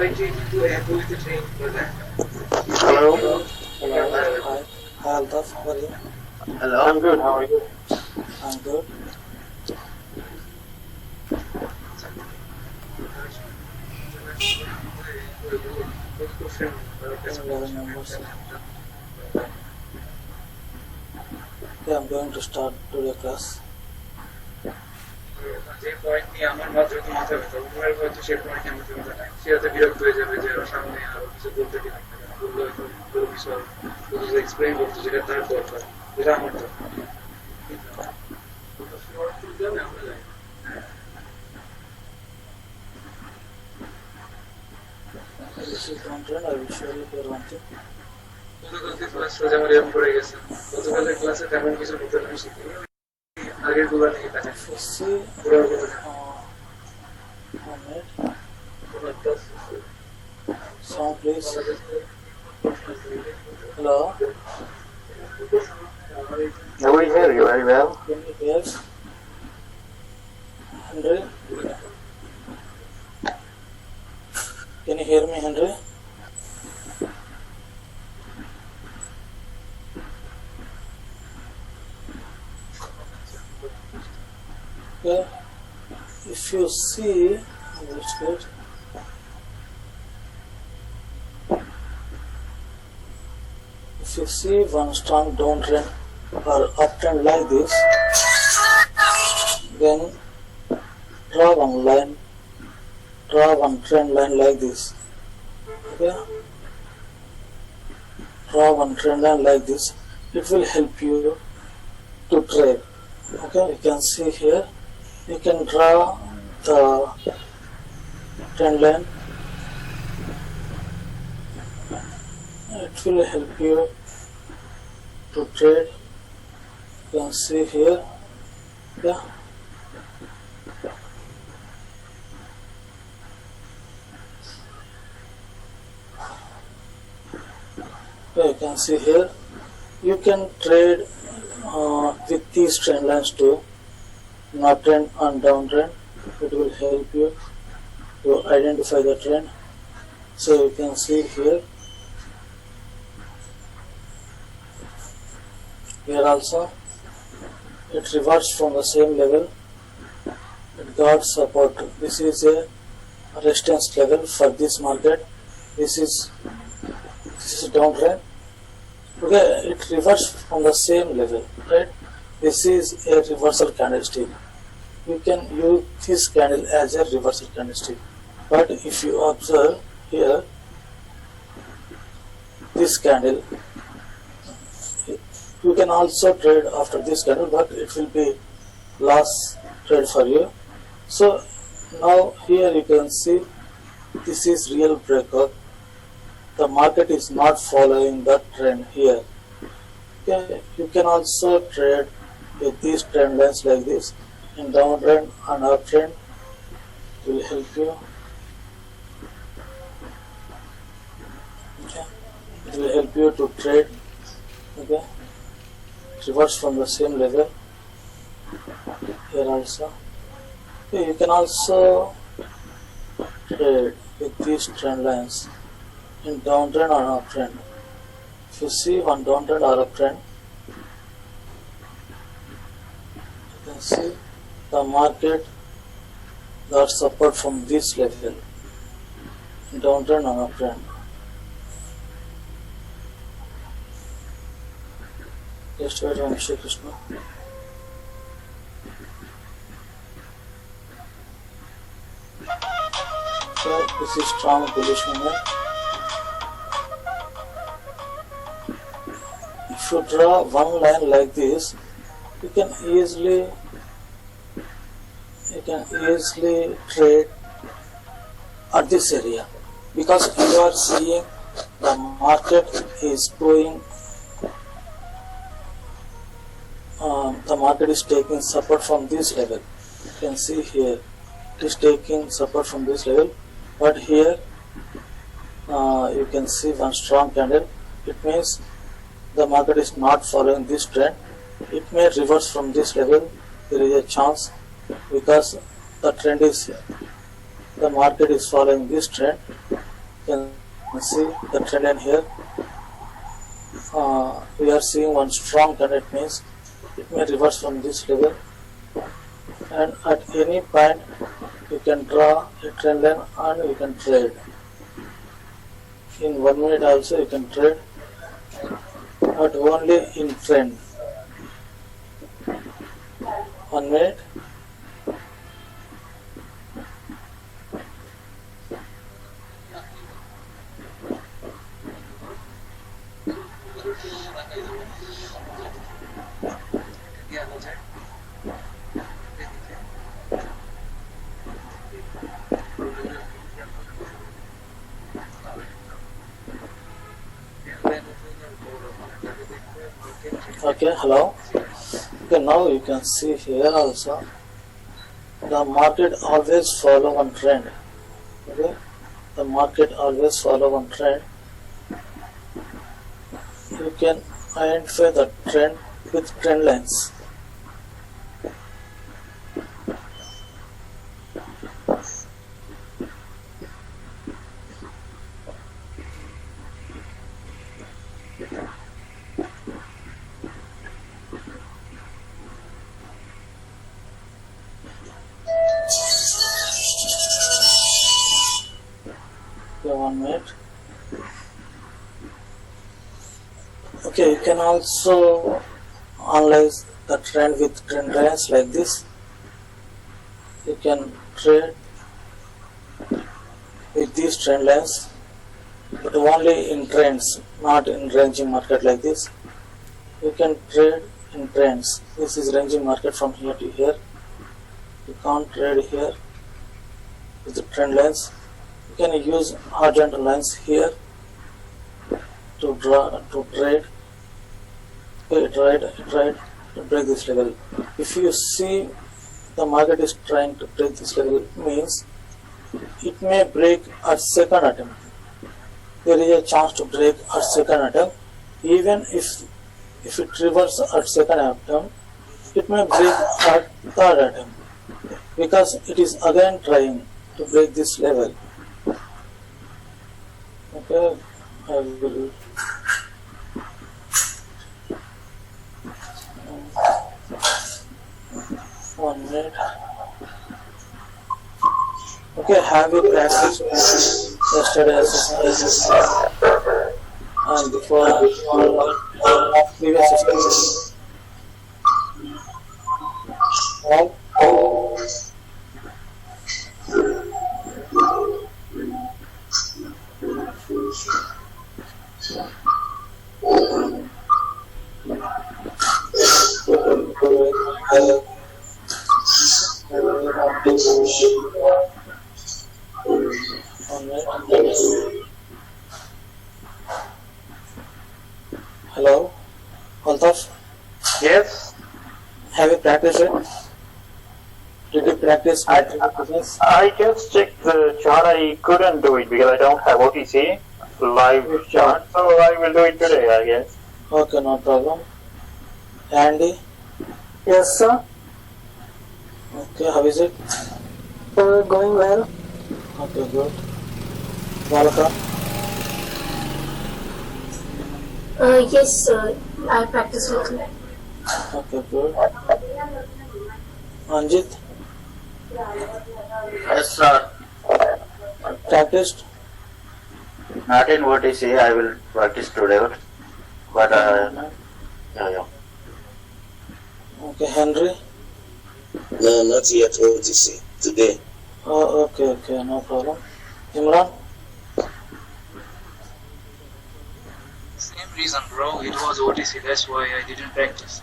Hello. Hello. Hi. Hi, Altaf. How are you? Hello. I'm good. How are you? I'm good. Eleven numbers. Okay, I'm going to start today class. যে point নিয়ে আমার মাত্র তো মাথা ব্যথা উনার হয়তো সেই পয়েন্ট আমার মাথা নাই সে হয়তো বিরক্ত হয়ে যাবে যে সামনে আরো কিছু বলতে কি লাগবে বললে হয়তো পুরো বিষয় কিছু এক্সপ্লেন করতে যেটা তার দরকার যেটা আমার দরকার This is content. I will show you here one thing. গতকালকে ক্লাসটা যেমন এরকম করে গেছে গতকালের ক্লাসে তেমন কিছু নতুন আমি শিখিনি আগের গুলো নিয়ে দেখা See, sound please. Hello. Yeah, we hear you very well. Can you hear? Henry. Can you hear me, Henry? Okay. If you see, that's good. If you see one strong downtrend or uptrend like this, then draw one line, draw one trend line like this. Okay? Draw one trend line like this. It will help you to trade. Okay, you can see here. You can draw the trend line. It will help you to trade. You can see here. Yeah. Yeah, you can see here. You can trade with these trend lines too. Uptrend and downtrend. It will help you to identify the trend. So you can see here. Here also, it reverts from the same level. It got support. This is a resistance level for this market. This is downtrend. Okay, it reverts from the same level, right? This is a reversal candlestick. You can use this candle as a reversal candlestick. But if you observe here, this candle, you can also trade after this candle, but it will be loss trade for you. So now here you can see this is real breakout. The market is not following that trend here. Okay, you can also trade with these trend lines like this in downtrend and uptrend. It will help you. Okay, it will help you to trade. Okay, reverse from the same level. Here also. Okay, you can also trade with these trend lines in downtrend or uptrend. If you see one downtrend or uptrend, you can see the market got support from this level in downtrend or uptrend. Just wait one Shri Krishna. So this is strong bullish movement. If you draw one line like this, you can easily trade at this area, because you are seeing the market is going. The market is taking support from this level. You can see here it is taking support from this level, but here you can see one strong candle. It means the market is not following this trend. It may reverse from this level. There is a chance, because the market is following this trend. You see the trend line here. We are seeing one strong candle, means it may reverse from this level, and at any point you can draw a trend line and you can trade. In 1 minute also you can trade, but only in trend. 1 minute. Okay, hello. Okay, now you can see here also the market always follow one trend. Okay, the market always follow one trend. You can identify the trend with trend lines. Okay, 1 minute. Okay, you can also analyze the trend with trend lines like this. You can trade with these trend lines, but only in trends, not in ranging market like this. You can trade in trends. This is ranging market from here to here. You can't trade here with the trend lines. You can use horizontal lines here to trade to break this level. If you see the market is trying to break this level, means it may break at second attempt. There is a chance to break at second attempt. Even if it reverses at second attempt, it may break at third attempt, because it is again trying to break this level. Okay, I will. One minute. Okay, have you practiced yesterday and before previous exercises? Right? Hello, Altaf. Yes, Have you practiced it? Did you practice? I just checked the chart. I couldn't do it because I don't have OTC live chart, so I will do it today, I guess. Okay, no problem. Andy? Yes, sir. Okay, how is it? Going well. Okay, good. Balaka? Yes, sir. I practice with you. Okay, good. Anjit? Yes, sir. Practiced? Not in OTC. I will practice today, but yeah. Okay, Henry? No, not yet OTC. Today. Oh, okay, no problem. Imran? Same reason, bro. It was OTC. That's why I didn't practice.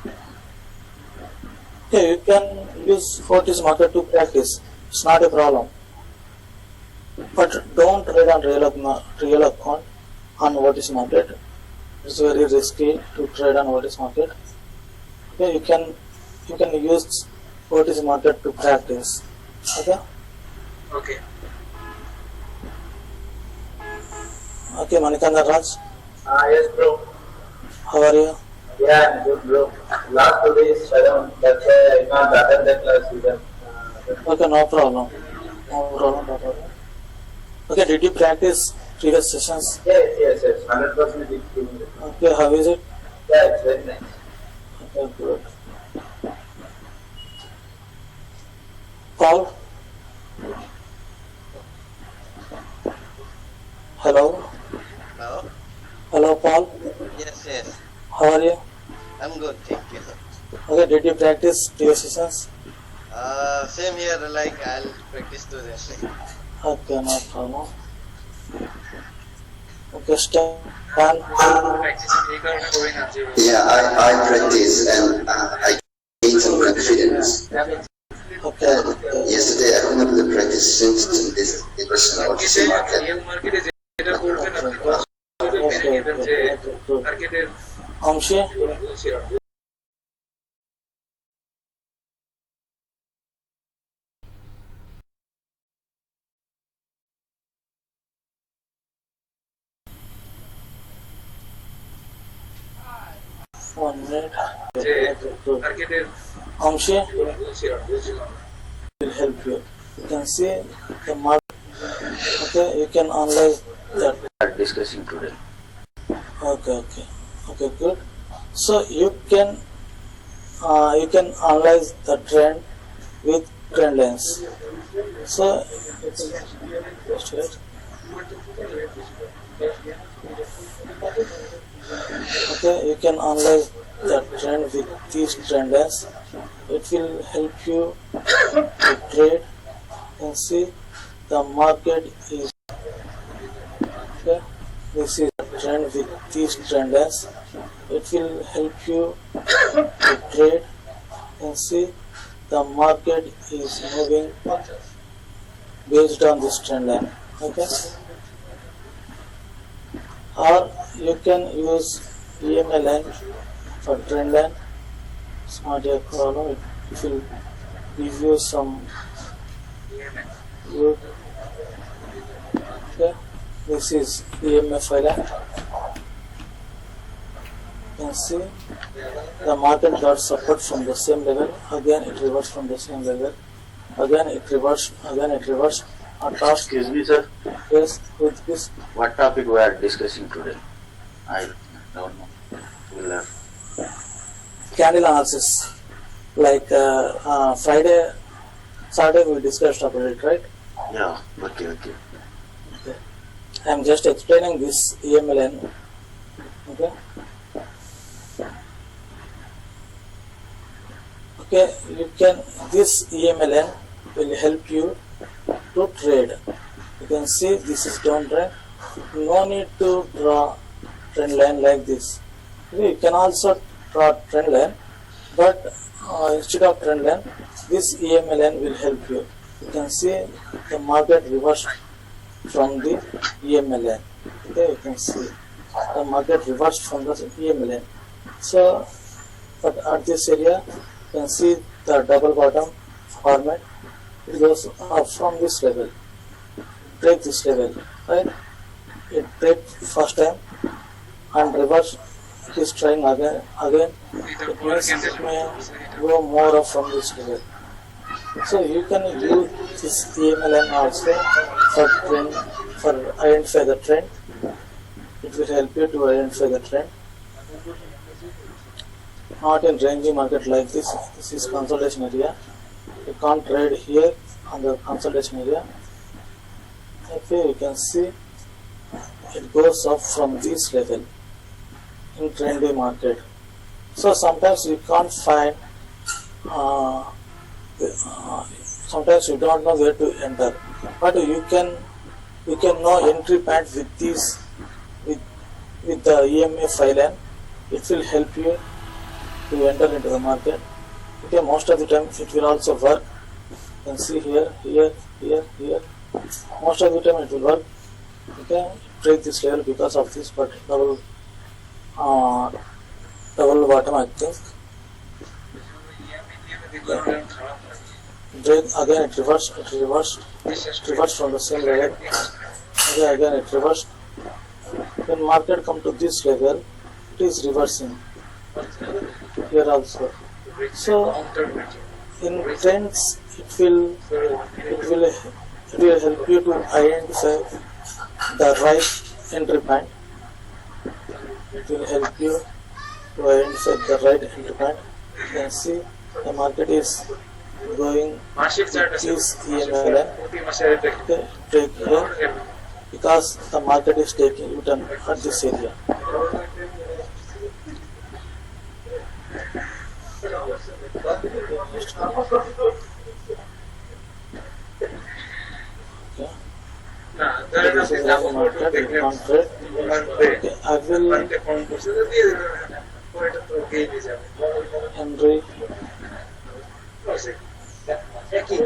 Okay, you can use Fortis market to practice. It's not a problem. But don't trade on real account on Fortis market. It's very risky to trade on Fortis market. Okay, you can use Fortis market to practice. Okay? Okay. Okay, Manikanda Raj, Yes, bro. how are you? Yeah, I'm good, bro. Last 2 days, that's why I can't attend the class even. Okay, no problem. No problem. Okay, did you practice previous sessions? Yes, 100% it's good. Okay, how is it? Yeah, it's very nice. Okay, good. Paul? Hello? Hello? Hello, Paul? Yes. How are you? I'm good, thank you. Okay, did you practice previous sessions? Same here, like I'll practice today. Okay, no problem. Okay, stand. Practice এই কারণে করি না যে Yeah, I practice and I gain some confidence. Okay. Yesterday I went up to the practice since this person of the market. Real মার্কেটে যেটা করবেন আপনি Okay, নেবেন যে okay, good. মার্কেটের Amshi? One minute. যে Okay, good. মার্কেটের Amshi বুঝছিলাম will help you. You can see the mark. Okay, you can analyze that. are discussing today. Okay, good. So you can analyze the trend with trend lines. So it's just wait. Okay, you can analyze the trend with these trend lines. It will help you to trade and see the market is okay. This is the trend with these trend lines. It will help you to trade and see the market is moving based on this trend line. Okay. Or you can use EMA line for trend line. Smart column. It will give you some good. Okay. This is EMA file. You can see the market got support from the same level. Again it reversed from the same level. Again it reversed. A task. Excuse me, sir. Yes, with this What topic we are discussing today? I don't know. We'll have. candle analysis. Like Friday, Saturday we discussed about it, right? Yeah. Okay. I am just explaining this EMLN. Okay. Okay, this EMLN will help you to trade. You can see this is downtrend. No need to draw trend line like this. You can also draw trend line, but instead of trend line, this EMLN will help you. You can see the market reversed from the EMLN. Okay, you can see the market reversed from the EMLN. So, but at this area, you can see the double bottom format. It goes up from this level, break this level, right? It break first time and reverse. It is trying again. It means it may go more up from this level. So you can use this EMLN also for identify the trend. It will help you to identify the trend. Not in ranging market like this. This is consolidation area. You can't trade here on the consolidation area. Okay, you can see it goes up from this level in trendy market. So sometimes you can't find. Sometimes you don't know where to enter, but you can know entry point with this with the EMA file, and it will help you to enter into the market. Okay, most of the time it will also work. You can see here. Most of the time it will work. Okay, break this level because of this, but double bottom, I think. Break again, it reversed from the same level. Okay, again it reversed. When market come to this level, it is reversing here also. So in trends, it will help you to identify the right entry point. It will help you to identify the right entry point. You can see the market is going মাসিক chart আছে is EMLN. প্রতি মাসের Okay, take here because the market is taking U-turn at this area. না ধরেন This আপনি is দাম the market, দেখলেন you can't trade. Okay, I will মার্কেটে ফোন করছে তো দিয়ে দেবেন পরেটা তো গেইনে যাবে Henry. একই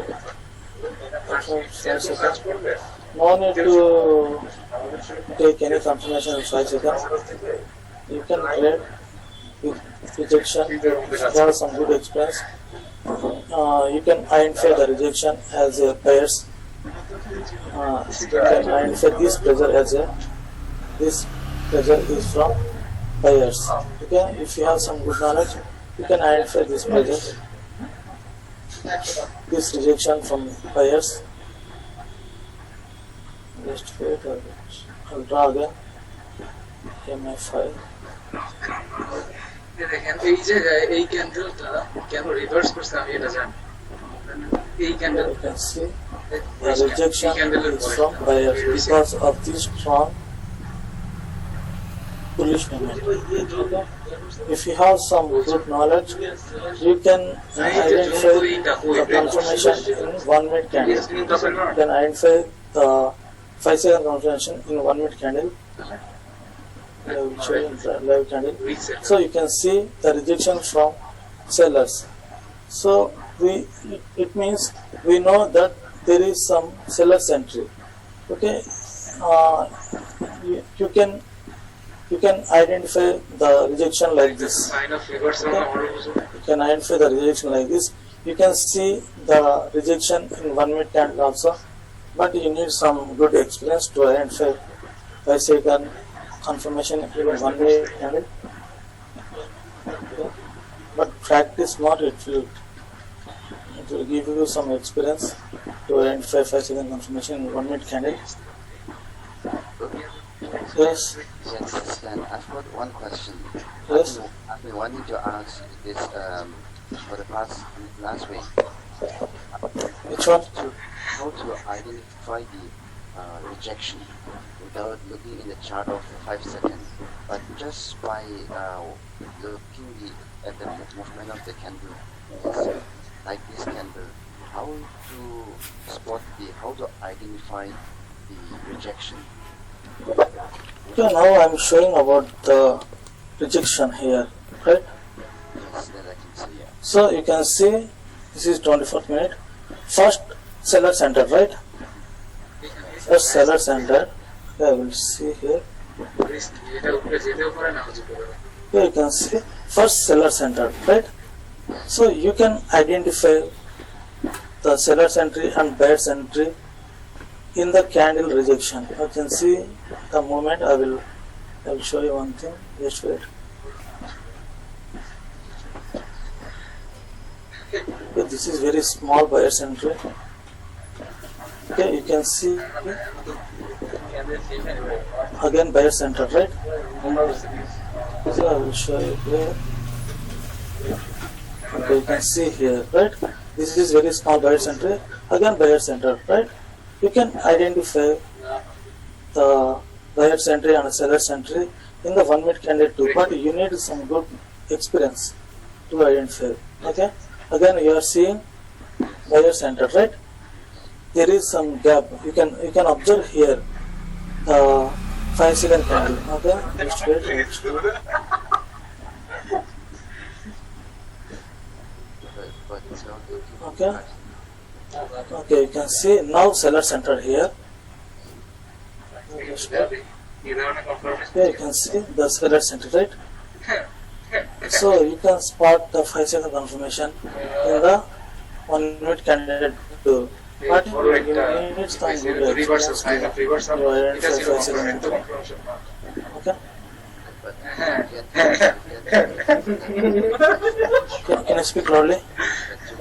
কাজ করবে No need to take any confirmation in 5 seconds. You can trade with rejection. There are some good experience. You can identify the rejection as a buyers. You can identify this pressure as a this pressure is from buyers. Okay, if you have some good knowledge, you can identify this pressure, this rejection from buyers. Just wait, I'll draw again. MI5. দেখেন এই জায়গায় এই ক্যান্ডেলটা কেন reverse করছে আমি এটা জানি এই candle You can see the rejection is from buyers because of this strong bullish movement. Okay? If you have some good knowledge, you can identify the confirmation in 1 minute candle. You can identify the 5-second confirmation in 1 minute candle. I will show you in the live candle. So you can see the rejection from sellers. So it means we know that there is some seller's entry. Okay, you can identify the rejection like this. Sign of reverse You can identify the rejection like this. You can see the rejection in 1 minute candle also, but you need some good experience to identify 5-second confirmation in 1 minute candle. Okay. But practice more, it will give you some experience to identify 5-second confirmation in 1 minute candle. Yes. Yes, and I've got one question. Yes. I've been wanting to ask this for the last week. Which one? How to identify the rejection without looking in the chart of 5 seconds, but just by looking at the movement of the candle, like this candle. How to identify the rejection? Okay, now I'm showing about the rejection here, right? Yes, that I can see. Yeah. So you can see this is 24th minute. First seller center, right? First seller center. Okay, I will see here. এটা উপরে যেতেও পারে না যেতে পারে Here you can see first seller center, right? So you can identify the seller's entry and buyer's entry in the candle rejection. You can see the movement. I will show you one thing. Just wait. Okay, this is very small buyer's entry. Okay, you can see again buyer's center, right? So I will show you here. Okay, you can see here, right? This is very small buyer center. Again buyer center, right? You can identify the buyer entry and seller entry in the 1 minute candle too, but you need some good experience to identify. Okay? Again you are seeing buyer center, right? There is some gap. You can observe here the 5-second candle. Okay? Just wait. But it's not looking. Okay. Okay, you can see now seller center here. Just wait. এই ধরনের confirmation Here you can see the seller center, right? So you can spot the 5-second confirmation in the 1 minute candle too. But you need some good reverse experience sign of reverse to এটা ছিল identify 5-second confirmation entry. Confirmation Okay? But Can you speak loudly?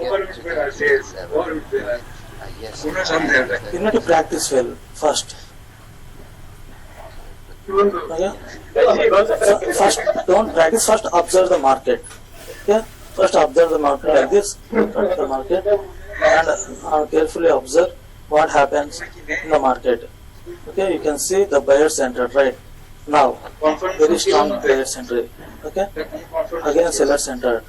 Over উঠবে না শেষ over উঠবে না yes, কোনো সন্দেহ নেই You need to practice well first. Okay. First, don't practice. First, observe the market. Okay. First, observe the market like this. The market, and carefully observe what happens in the market. Okay. You can see the buyers entered right now. Very strong buyers entry. Okay. Again, sellers entered.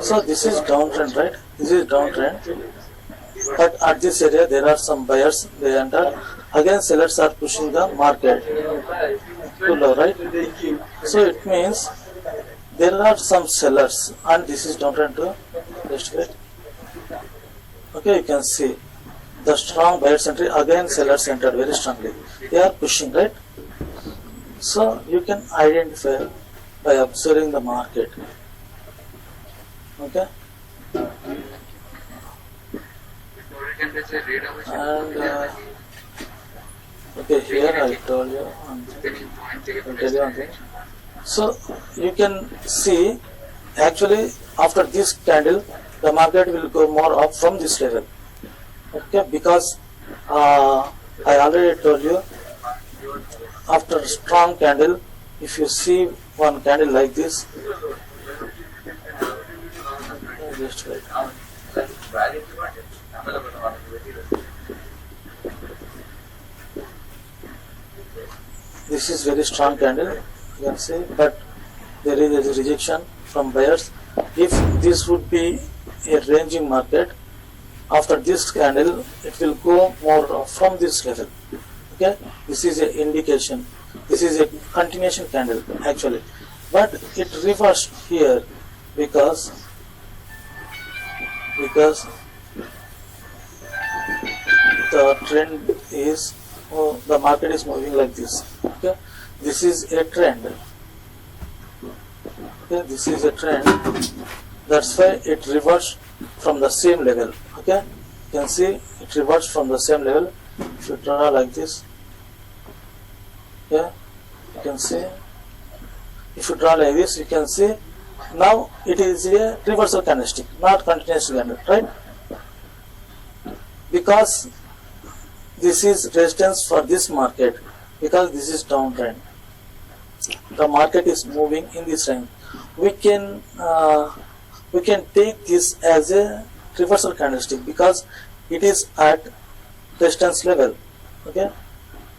So this is downtrend, right? This is downtrend. But at this area, there are some buyers. They enter. Again, sellers are pushing the market to low, right? So it means there are some sellers, and this is downtrend to just wait. Okay, you can see the strong buyers entry. Again, sellers entered very strongly. They are pushing, right? So you can identify by observing the market. Okay. And okay, here I told you one thing. I'll tell you one thing. So you can see actually after this candle the market will go more up from this level. Okay, because I already told you after a strong candle, if you see one candle like this, just wait. This is very strong candle, you can see, but there is a rejection from buyers. If this would be a ranging market, after this candle, it will go more from this level. Okay, this is an indication. This is a continuation candle actually, but it reversed here because the trend is the market is moving like this. Okay, this is a trend. Okay, this is a trend. That's why it reversed from the same level. Okay, you can see it reversed from the same level. If you draw like this, yeah, you can see. If you draw like this, you can see now it is a reversal candlestick, not continuous candle, right? Because this is resistance for this market, because this is downtrend. The market is moving in this range. We can take this as a reversal candlestick because it is at resistance level. Okay,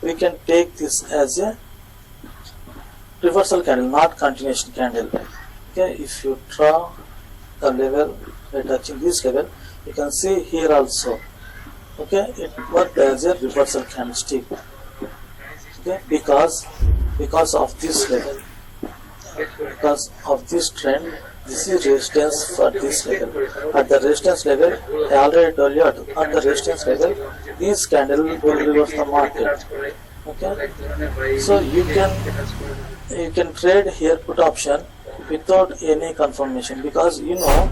we can take this as a reversal candle, not continuation candle. Okay, if you draw the level by touching this level, you can see here also. Okay, it worked as a reversal candlestick. Okay, because of this level, because of this trend, this is resistance for this level. At the resistance level, I already told you at the resistance level, this candle will reverse the market. Okay, so you can trade here put option without any confirmation, because you know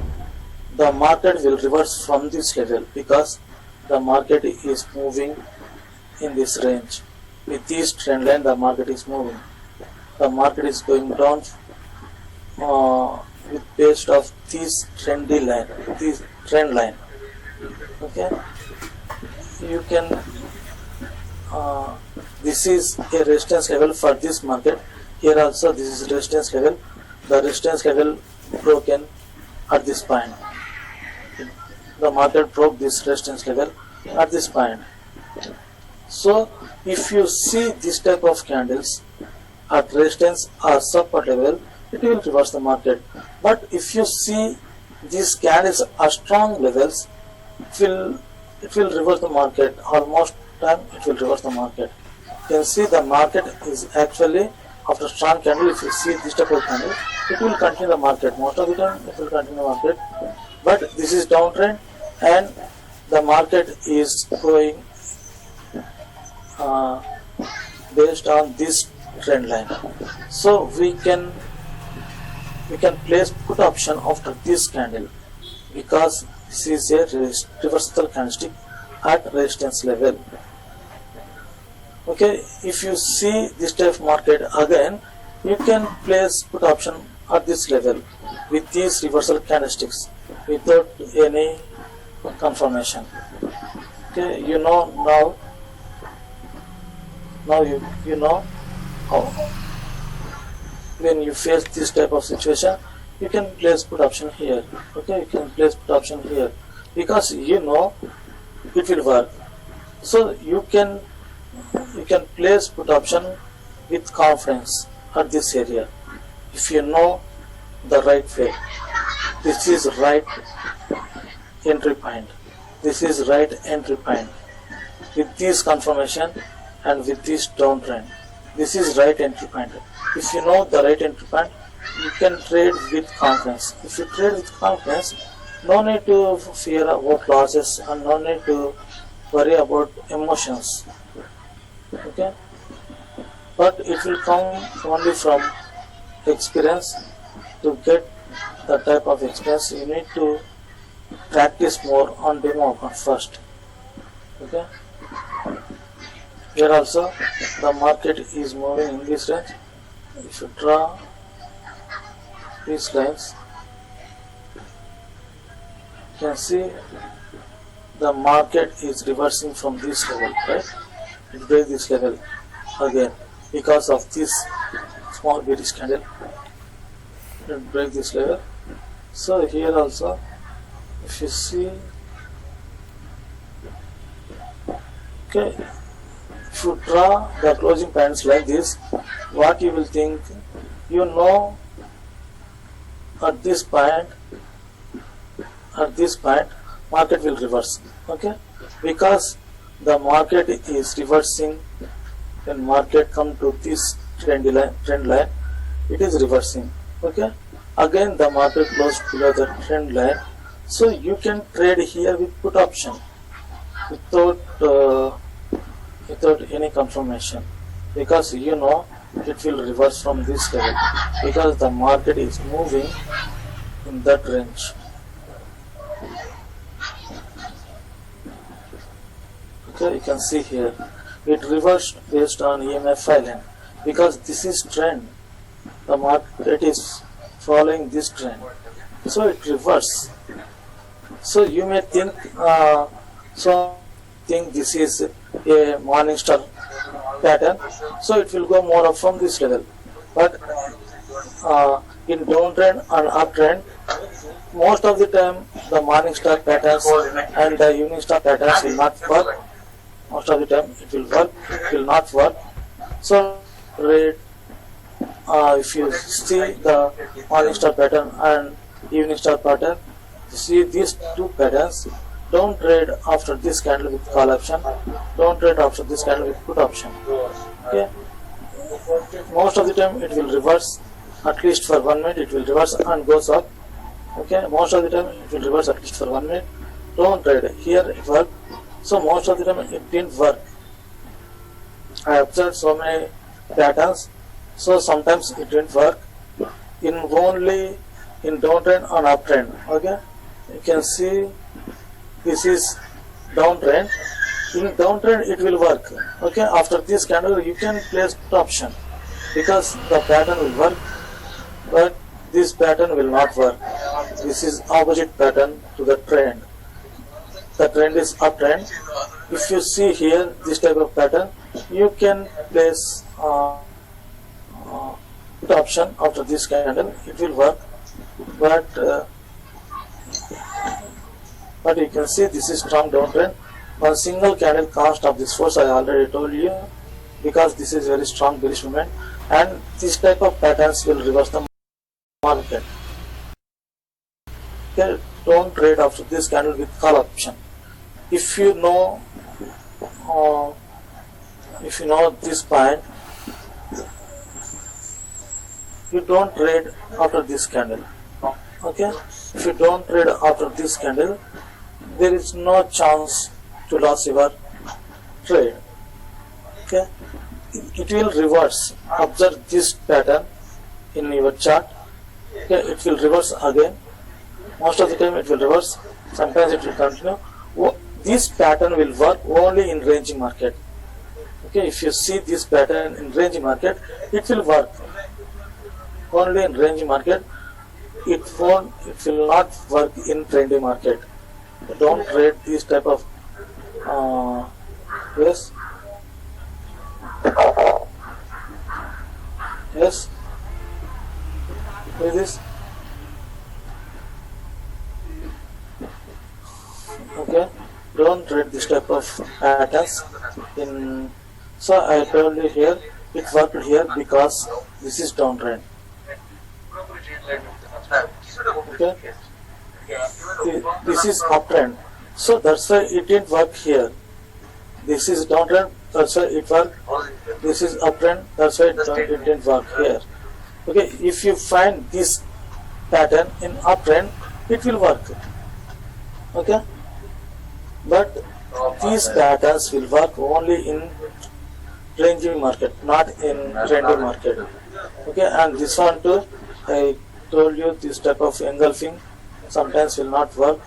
the market will reverse from this level because the market is moving in this range. With this trend line, the market is moving. The market is going down with based of this trendy line, this trend line. Okay, you can. This is a resistance level for this market. Here also, this is resistance level. The resistance level broken at this point. The market broke this resistance level at this point. So if you see this type of candles at resistance or support level, it will reverse the market. But if you see these candles at strong levels, it will reverse the market. Almost time it will reverse the market. You can see the market is actually after strong candle. If you see this type of candle, it will continue the market. Most of the time it will continue the market. But this is downtrend and the market is going based on this trend line. So we can place put option after this candle because this is a reversal candlestick at resistance level. Okay, if you see this type of market again, you can place put option at this level with these reversal candlesticks without any confirmation. Okay, you know now Now you know how when you face this type of situation, you can place put option here. Okay, you can place put option here because you know it will work. So you can place put option with confidence at this area. If you know the right way, this is right entry point. This is right entry point. With this confirmation and with this downtrend, this is right entry point. If you know the right entry point, you can trade with confidence. If you trade with confidence, no need to fear about losses and no need to worry about emotions. Okay, but it will come only from experience. To get that type of experience, you need to practice more on demo account first. Okay, here also the market is moving in this range. If you draw these lines, you can see the market is reversing from this level, right? It breaks this level again because of this small bearish candle. It breaks this level. So here also, if you see, okay, if you draw the closing patterns like this, what you will think, you know, at this point, market will reverse. Okay, because the market is reversing. When market come to this trend line, it is reversing. Okay, again the market closed below the trend line, so you can trade here with put option without any confirmation, because you know it will reverse from this level because the market is moving in that range. Okay, you can see here it reversed based on EMF filing because this is trend. The market is following this trend, so it reverses. So you may think, this is a morning star pattern, so it will go more up from this level. But in downtrend and uptrend, most of the time the morning star patterns and the evening star patterns will not work. Most of the time it will work, it will not work. So if you see the morning star pattern and evening star pattern, you see these two patterns. Don't trade after this candle with call option. Don't trade after this candle with put option. Okay. Most of the time it will reverse. At least for 1 minute it will reverse and goes up. Okay. Most of the time it will reverse at least for 1 minute. Don't trade. Here it worked. So most of the time it didn't work. I observed so many patterns. So sometimes it didn't work. Only in downtrend and uptrend. Okay. You can see this is downtrend. In downtrend it will work. Okay, after this candle you can place put option because the pattern will work, but this pattern will not work. This is opposite pattern to the trend. The trend is uptrend. If you see here this type of pattern, you can place put option after this candle. It will work, but you can see this is strong downtrend. One single candle can't stop this force. I already told you, because this is very strong bearish movement, and this type of patterns will reverse the market. Okay, don't trade after this candle with call option. If you know this point, you don't trade after this candle. Okay, if you don't trade after this candle, there is no chance to lose your trade. Okay, it will reverse. Observe this pattern in your chart. Okay, it will reverse again. Most of the time it will reverse. Sometimes it will continue. This pattern will work only in ranging market. Okay, if you see this pattern in ranging market, it will work only in ranging market. It will not work in trending market. Don't trade this type of yes. trade this type of patterns in. So I told you here it worked here because this is downtrend. Okay, this is uptrend, so that's why it didn't work here. This is downtrend, that's why it worked. This is uptrend, that's why it didn't work here. Okay, if you find this pattern in uptrend, it will work. Okay, but these patterns will work only in ranging market, not in trending market. Okay, and this one too, I told you this type of engulfing sometimes will not work.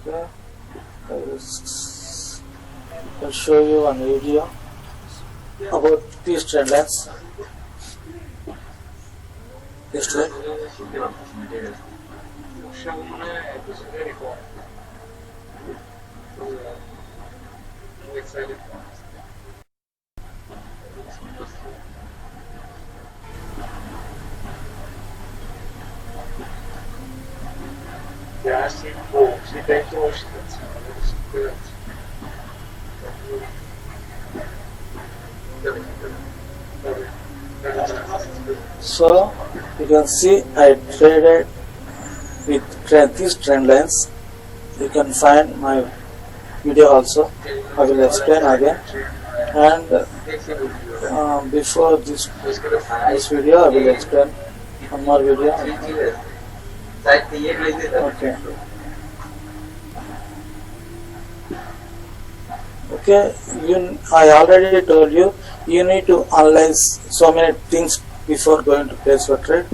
Okay, I'll show you one video about these trend lines. This way. So you can see I traded with these trend lines. You can find my video also. I will explain again. And before this video, I will explain one more video. Okay. Okay. I already told you you need to analyze so many things before going to place your trade.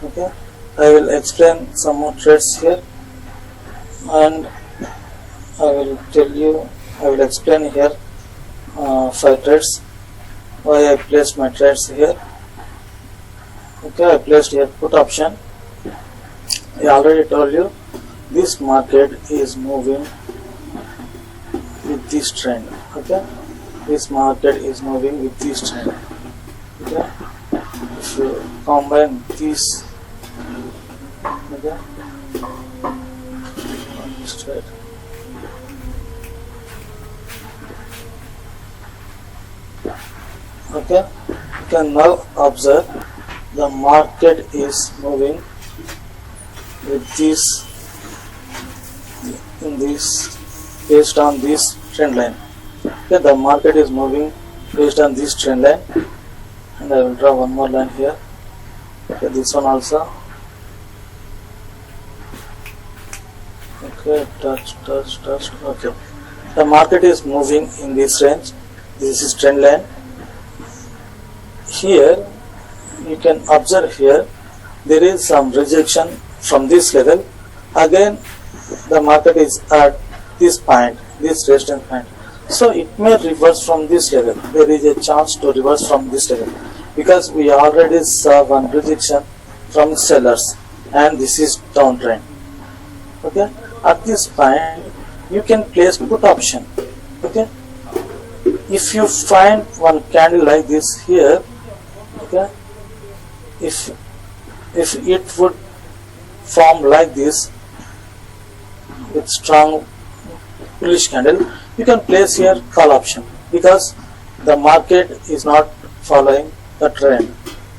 Okay. I will explain some more trades here, and I will tell you. I will explain here 5 trades. Why I placed my trades here. Okay, I placed here put option. I already told you this market is moving with this trend. Okay, this market is moving with this trend. Okay, if you combine these, okay, this trade. Okay, you can now observe the market is moving with this in this based on this trend line. Okay, the market is moving based on this trend line, and I will draw one more line here. Okay, this one also. Okay, touch. Okay, the market is moving in this range. This is trend line. Here you can observe here there is some rejection from this level. Again the market is at this point, this resistance point, so it may reverse from this level. There is a chance to reverse from this level because we already saw one rejection from sellers and this is downtrend. Okay, at this point you can place put option. Okay, if you find one candle like this here, okay, if it would form like this with strong bullish candle, you can place here call option because the market is not following the trend.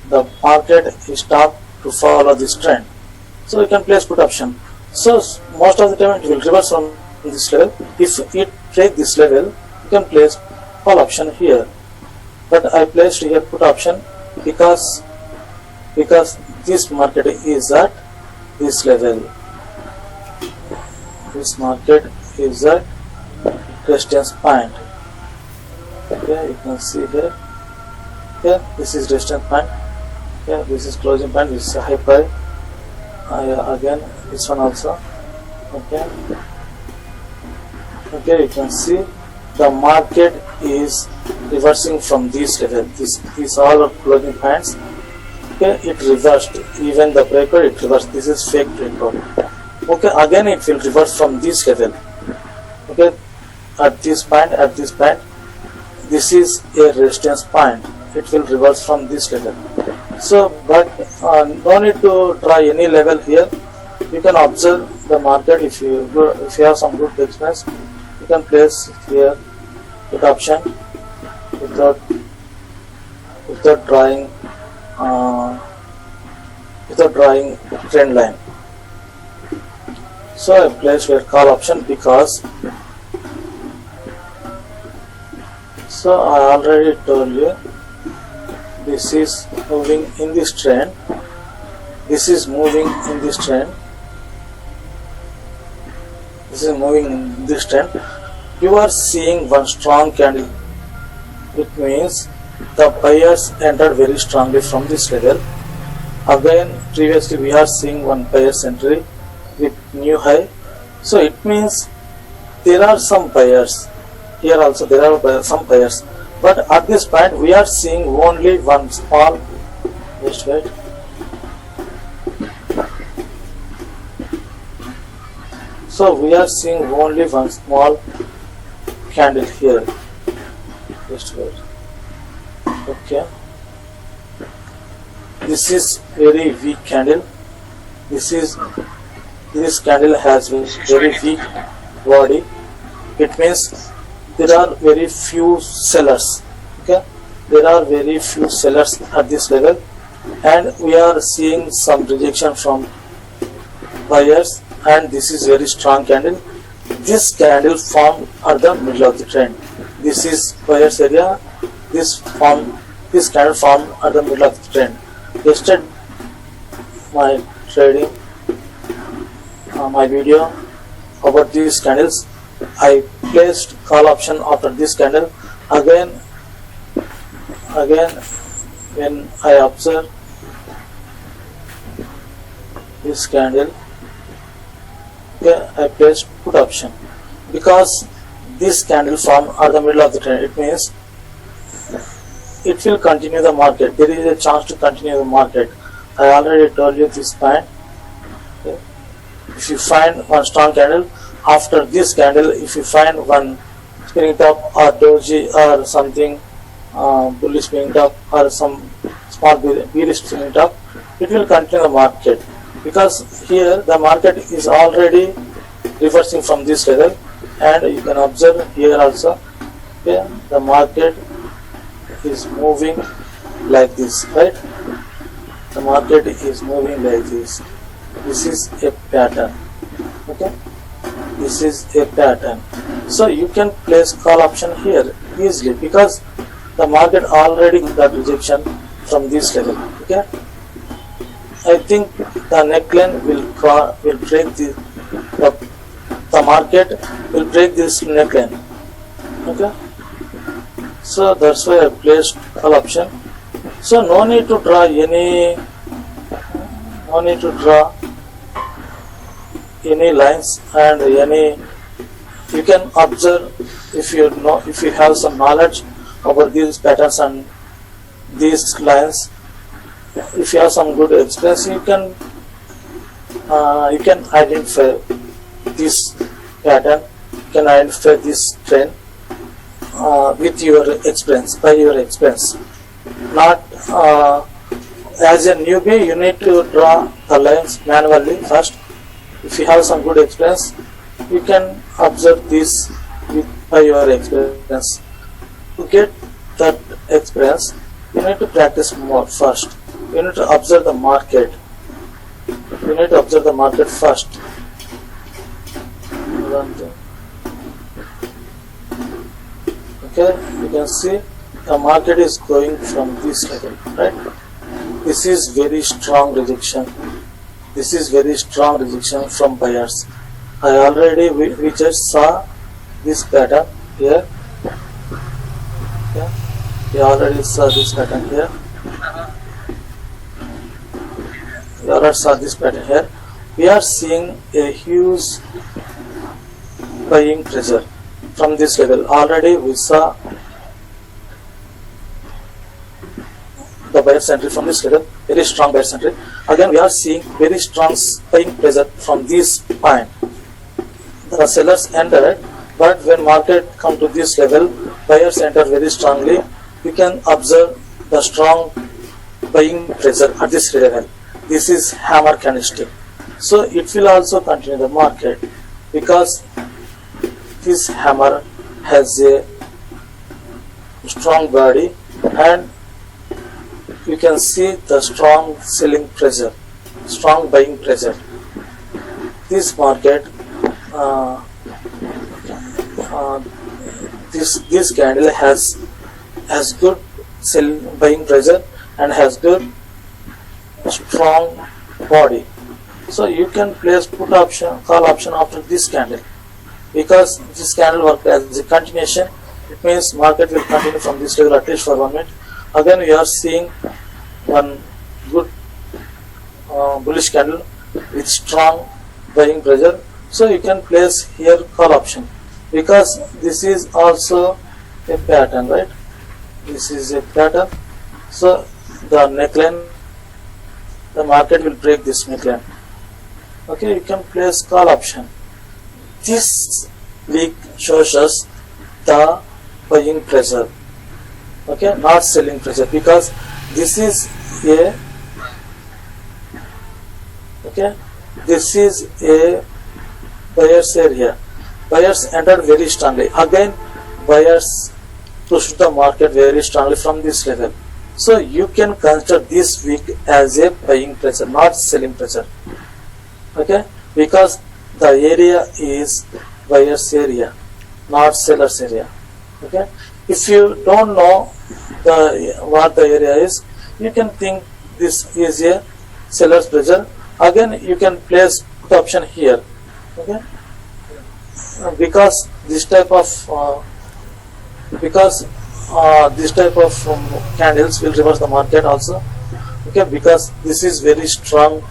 The market is stopped to follow this trend, so you can place put option. So most of the time it will reverse from this level. If it break this level, you can place call option here, but I placed here put option because this market is at this level. This market is at resistance point. Okay, you can see here. Okay, this is resistance point. Okay, this is closing point. This is a high price. Again, this one also. Okay. Okay, you can see the market is reversing from this level. These all are closing points. Okay, it reversed. Even the breaker it reversed. This is fake breaker. Okay, again it will reverse from this level. Okay, at this point, this is a resistance point. It will reverse from this level. So, but No need to try any level here. You can observe the market. If you have some good experience, you can place here put option without drawing trend line. So I placed here call option because so I already told you this is moving in this trend. This is moving in this trend. This is moving in this trend. You are seeing one strong candle. It means the buyers entered very strongly from this level. Again, previously we are seeing one buyer's entry with new high. So it means there are some buyers. Here also there are some buyers. But at this point we are seeing only one small. Just wait. So we are seeing only one small candle here. Just wait. Okay. This is very weak candle. This candle has very weak body. It means there are very few sellers. Okay. There are very few sellers at this level, and we are seeing some rejection from buyers. And this is very strong candle. This candle formed at the middle of the trend. This is buyer's area. This candle formed at the middle of the trend. Yesterday, my trading, my video about these candles, I placed call option after this candle. Again, when I observe this candle, okay, I placed put option because this candle formed at the middle of the trend. It means it will continue the market. There is a chance to continue the market. I already told you this point. Okay. If you find one strong candle after this candle, if you find one spinning top or doji or something bullish spinning top or some small bearish spinning top, it will continue the market. Because here the market is already reversing from this level, and you can observe here also, okay, the market is moving like this, right? The market is moving like this. This is a pattern. Okay, this is a pattern. So you can place call option here easily because the market already got rejection from this level. Okay, I think the neckline will break the market will break this neckline. Okay, so that's why I placed call option. So no need to draw any lines and any. You can observe if you have some knowledge about these patterns and these lines. If you have some good experience, you can identify this pattern. You can identify this trend with your experience, by your experience. Not as a newbie, you need to draw the lines manually first. If you have some good experience, you can observe this by your experience. To get that experience, you need to practice more first. You need to observe the market. You need to observe the market first. Okay, you can see the market is going from this level, right? This is very strong rejection. This is very strong rejection from buyers. We just saw this pattern here. Okay. We already saw this pattern here. We already saw this pattern here. We are seeing a huge buying pressure from this level. Already we saw the buyer's entry from this level, very strong buyer's entry. Again, we are seeing very strong buying pressure from this point. The sellers entered, but when market come to this level, buyers enter very strongly. You can observe the strong buying pressure at this level. This is hammer candlestick. So it will also continue the market because this hammer has a strong body and you can see the strong selling pressure, strong buying pressure. This market, this candle has good buying pressure and has good strong body. So you can place put option, call option after this candle because this candle works as a continuation. It means market will continue from this level at least for 1 minute. Again we are seeing one good bullish candle with strong buying pressure. So you can place here call option because this is also a pattern, right? This is a pattern. So the neckline, the market will break this neckline. Okay, you can place call option. This week shows us the buying pressure, okay, not selling pressure because this is a buyer's area. Buyers entered very strongly. Again, buyers pushed the market very strongly from this level. So you can consider this week as a buying pressure, not selling pressure. Okay, because the area is buyer's area, not seller's area. Okay, if you don't know what the area is, you can think this is a seller's pressure. Again, you can place put option here. Okay, because this type of candles will reverse the market also. Okay, because this is very strong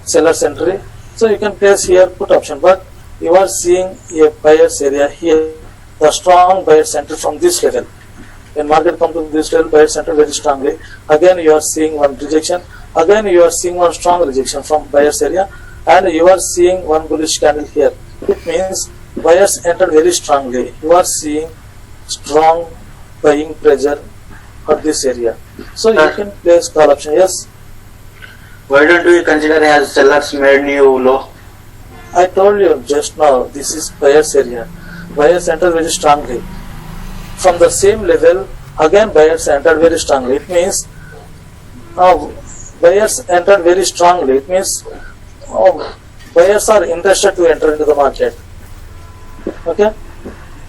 seller's entry. So you can place here put option, but you are seeing a buyer's area here, the strong buyer's entry from this level. When market comes to this level, buyer's enter very strongly. Again you are seeing one rejection. Again you are seeing one strong rejection from buyer's area, and you are seeing one bullish candle here. It means buyers entered very strongly. You are seeing strong buying pressure at this area. So you can place call option. Yes. Why don't we consider as sellers made new low? I told you just now, this is buyer's area. Buyers entered very strongly. From the same level, again buyers entered very strongly. It means buyers entered very strongly. It means buyers are interested to enter into the market. Okay,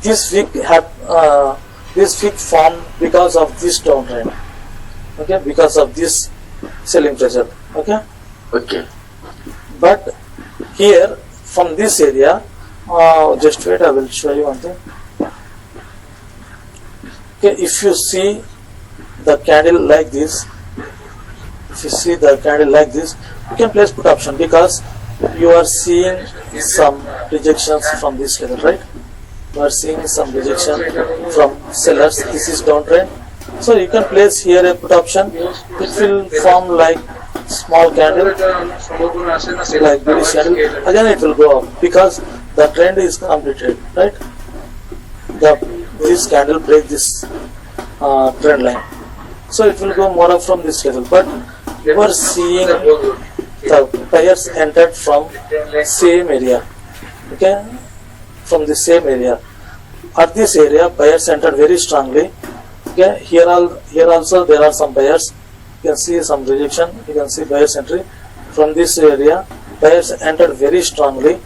this week formed because of this downtrend. Okay, because of this selling pressure. Okay. Okay. But here from this area, just wait, I will show you one thing. Okay, if you see the candle like this, you can place put option because you are seeing some rejections from this level, right? You are seeing some rejection from sellers. This is downtrend. So you can place here a put option. It will form like small candle, like bullish candle. Again it will go up because the trend is completed, right? This candle break this trend line. So it will go more up from this level. But you are seeing the buyers entered from same area. Okay, from the same area. At this area, buyers entered very strongly. Okay, here also there are some buyers. You can see some rejection. You can see buyers entry from this area. Buyers entered very strongly.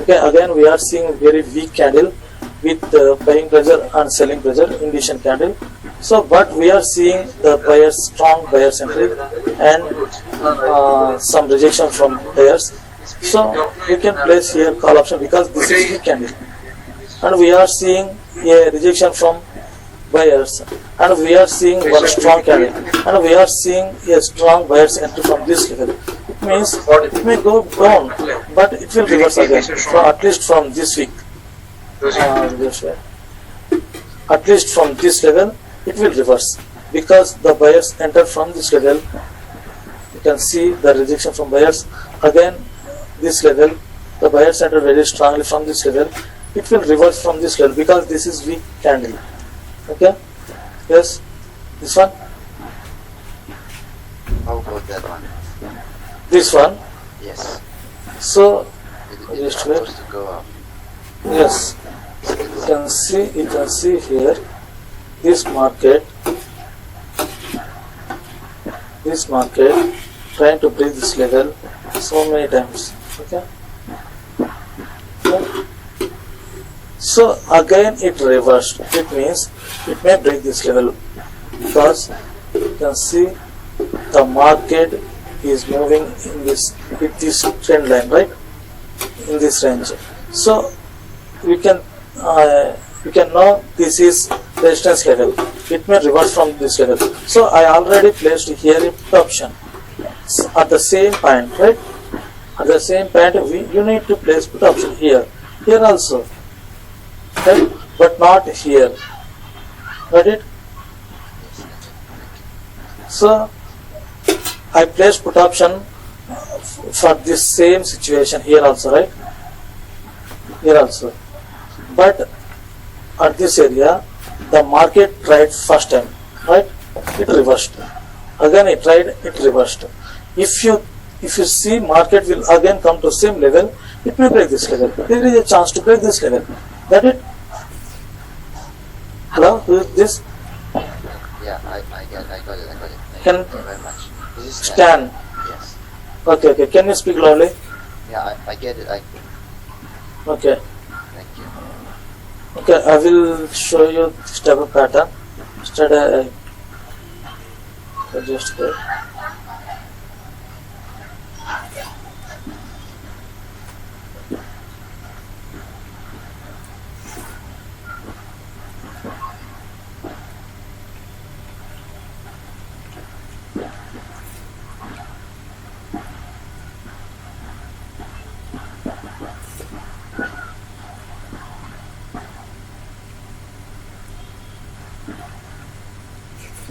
Okay, again we are seeing very weak candle with buying pressure and selling pressure, indication candle. So, but we are seeing the buyers, strong buyers entry and some rejection from buyers. So you can place here call option because this is weak candle, and we are seeing a rejection from buyers, and we are seeing one strong candle, and we are seeing a strong buyers entry from this level. It means it may go down, but it will reverse again, at least from this week. At least from this level, it will reverse because the buyers enter from this level. You can see the rejection from buyers. Again, this level, the buyers enter very strongly from this level. It will reverse from this level because this is weak candle. Okay? Yes? This one? How about that one? This one. Yes. So It is just wait. supposed to go up. Yes, you can see here this market trying to break this level so many times. Okay. So again it reversed. It means it may break this level because you can see the market is moving in this with this trend line, right? In this range. So we can know this is resistance level. It may reverse from this level. So I already placed here a put option at the same point, right? At the same point, you need to place put option here also, right? But not here. Got it? So I placed put option for this same situation here also, right? Here also. But at this area, the market tried first time, right? It reversed. Again it tried, it reversed. If you see market will again come to same level, it may break this level. There is a chance to break this level. Got it? Hello? Who is this? Yeah, I got it. Can Thank you very much. This is Stan. Yes. Okay. Can you speak loudly? Yeah, I get it. Okay. Thank you. Okay, I will show you this type of pattern. Instead, I just wait.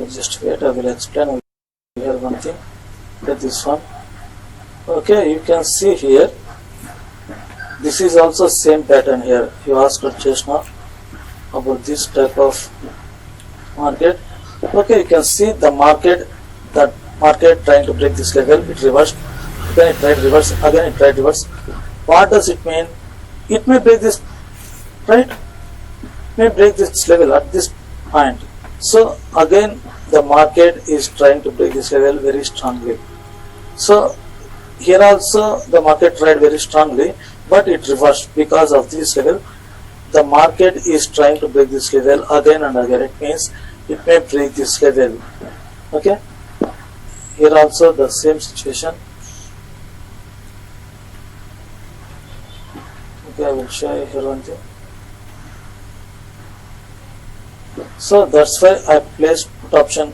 Just wait, I will explain here one thing. That this one. Okay, you can see here. This is also same pattern here. You asked just now about this type of market. Okay, you can see the market trying to break this level. It reversed. Then it tried reverse. Again it tried reverse. What does it mean? It may break this, right? It may break this level at this point. So again the market is trying to break this level very strongly. So here also the market tried very strongly, but it reversed because of this level. The market is trying to break this level again and again. It means it may break this level. Okay. Here also the same situation. Okay, I will show you here one thing. So that's why I placed put option.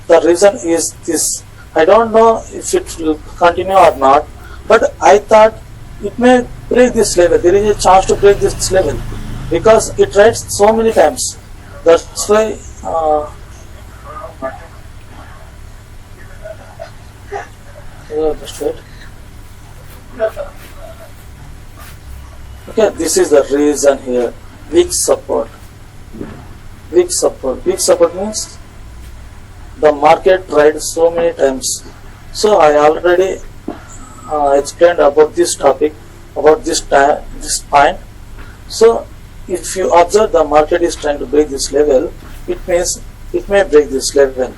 The reason is this. I don't know if it will continue or not, but I thought it may break this level. There is a chance to break this level because it tried so many times. That's why just wait. Okay, this is the reason here. Weak support. Weak support means the market tried so many times. So I already explained about this topic, about this point. So if you observe the market is trying to break this level, it means it may break this level.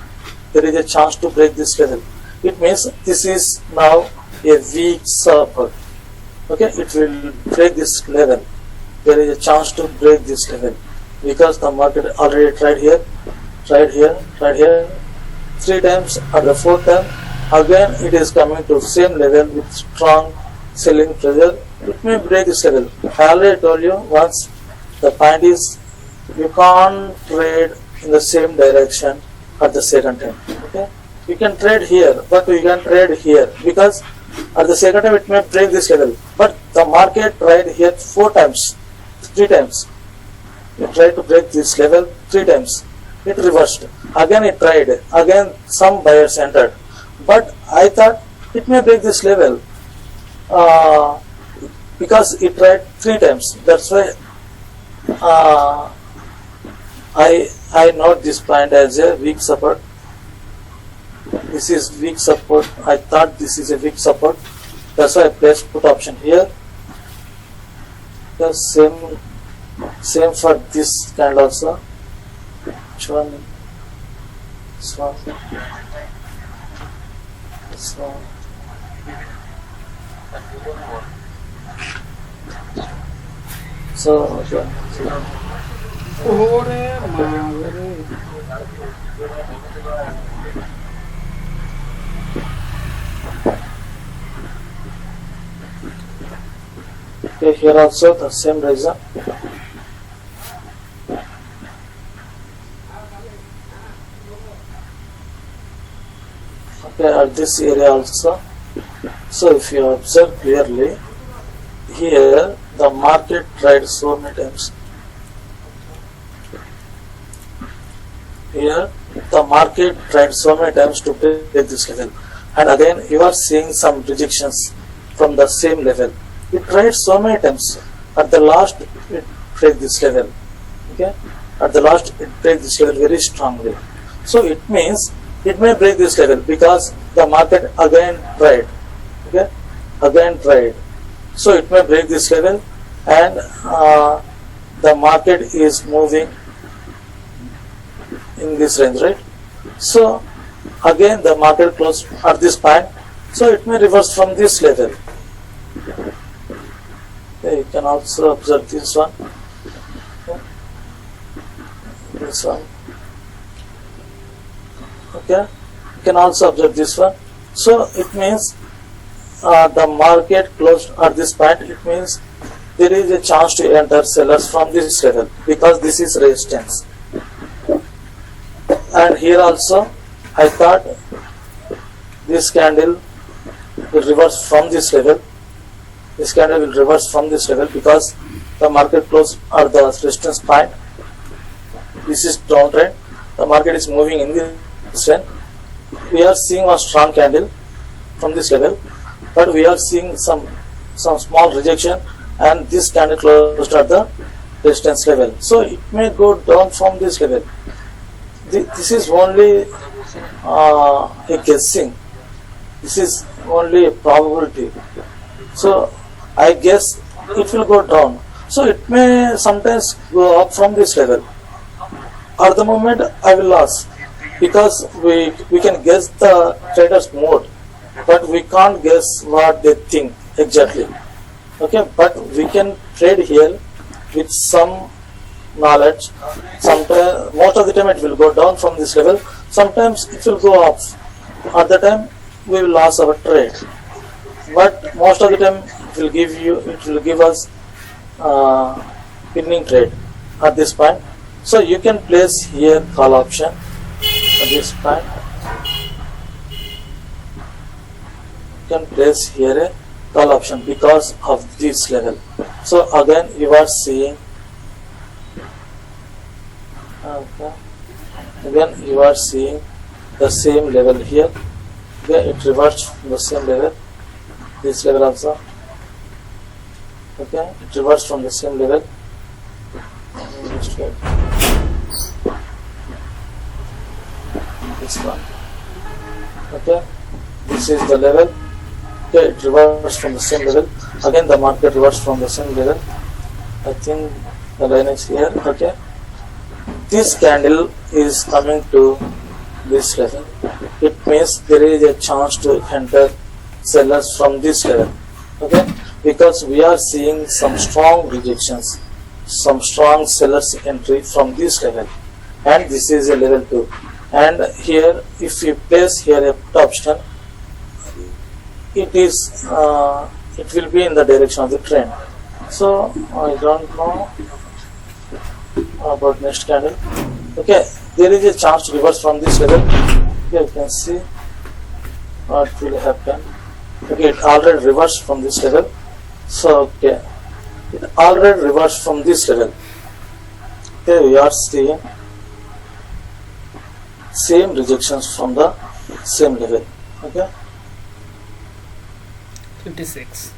There is a chance to break this level. It means this is now a weak support. Okay, it will break this level. There is a chance to break this level because the market already tried here, three times. At the fourth time, again it is coming to same level with strong selling pressure. It may break this level. I already told you once. The point is you can't trade in the same direction at the second time. Okay, you can trade here, but you can trade here because at the second time it may break this level. But the market tried here three times. It tried to break this level three times. It reversed. Again it tried. Again some buyers entered. But I thought it may break this level because it tried three times. That's why I note this point as a weak support. this is weak support. I thought this is a weak support, that's why I placed put option here. The same for this kind also. Which one? This one. This one. So okay. Okay, here also the same reason. Okay, at this area also. So if you observe clearly, here the market tried so many times. Here the market tried so many times to break this level, and again you are seeing some rejections from the same level. It tried so many times. At the last it break this level. Okay, at the last it break this level very strongly. So it means it may break this level because the market again tried. Okay, again tried. So it may break this level, and the market is moving in this range, right? So again the market closed at this point, so it may reverse from this level. Okay, you can also observe this one. Okay. This one. Okay, you can also observe this one. So it means the market closed at this point. It means there is a chance to enter sellers from this level because this is resistance. And here also I thought this candle will reverse from this level. This candle will reverse from this level because the market closed at the resistance point. This is downtrend. The market is moving in this trend. We are seeing a strong candle from this level, but we are seeing some small rejection, and this candle closed at the resistance level. So it may go down from this level. This is only a guessing. This is only a probability. So I guess it will go down. So it may sometimes go up from this level. At the moment I will lose because we can guess the trader's mode, but we can't guess what they think exactly. Okay, but we can trade here with some knowledge. Sometimes, most of the time it will go down from this level. Sometimes it will go up. At the time we will lose our trade, but most of the time it will give us winning trade at this point. So you can place here call option at this point. You can place here a call option because of this level. So again you are seeing, okay, again you are seeing the same level here. Okay, it reversed from the same level. This level also. Okay, it reversed from the same level. This one. Okay, this is the level. Okay, it reversed from the same level. Again the market reversed from the same level. I think the line is here. Okay, this candle is coming to this level. It means there is a chance to enter sellers from this level. Okay, because we are seeing some strong rejections, some strong sellers entry from this level, and this is a level 2. And here if you place here a put option, it will be in the direction of the trend. So I don't know about next candle. Okay, there is a chance to reverse from this level. Here you can see what will happen. Okay, it already reversed from this level. So okay, it already reversed from this level. Okay, we are seeing same rejections from the same level. Okay, 56.